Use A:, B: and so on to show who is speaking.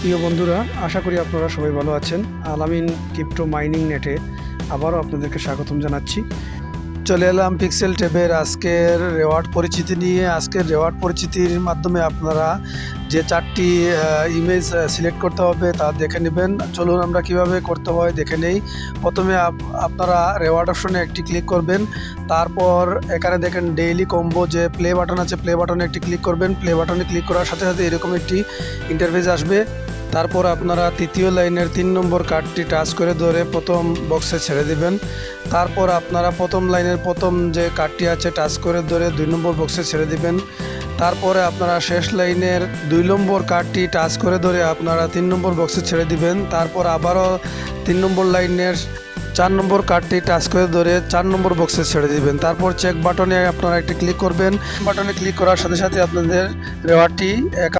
A: প্রিয় বন্ধুরা, আশা করি আপনারা সবাই ভালো আছেন। আলামিন ক্রিপ্টো মাইনিং নেটে আবারও আপনাদেরকে স্বাগতম জানাচ্ছি। চলে এলাম পিক্সেল ট্যাবের আজকের রেওয়ার্ড পরিচিতি নিয়ে। আজকের রেওয়ার্ড পরিচিতির মাধ্যমে আপনারা যে 4টি ইমেজ সিলেক্ট করতে হবে তা দেখে নেবেন। চলুন আমরা কিভাবে করতে হয় দেখে নেই। প্রথমে আপনারা রেওয়ার্ড অপশনে একটি ক্লিক করবেন। তারপর এখানে দেখেন ডেইলি কম্বো যে প্লে বাটন আছে, প্লে বাটনে একটি ক্লিক করবেন। প্লে বাটনে ক্লিক করার সাথে সাথে এরকম একটি ইন্টারফেস আসবে। তারপর আপনারা তৃতীয় লাইনের 3 নম্বর কার্ডটি টাচ করে ধরে প্রথম বক্সে ছেড়ে দিবেন। তারপর আপনারা প্রথম লাইনের প্রথম যে কার্ডটি আছে টাচ করে ধরে 2 নম্বর বক্সে ছেড়ে দিবেন। তারপরে আপনারা শেষ লাইনের 2 নম্বর কার্ডটি টাচ করে ধরে আপনারা 3 নম্বর বক্সে ছেড়ে দিবেন। তারপর আবারও 3 নম্বর লাইনের 4 নম্বর কার্ডটি টাচ করে ধরে 4 নম্বর বক্সে ছেড়ে দিবেন। তারপর চেক বাটনে আপনারা একটি ক্লিক করবেন। বাটনে ক্লিক করার সাথে সাথে আপনাদের রেওয়ার্ডটি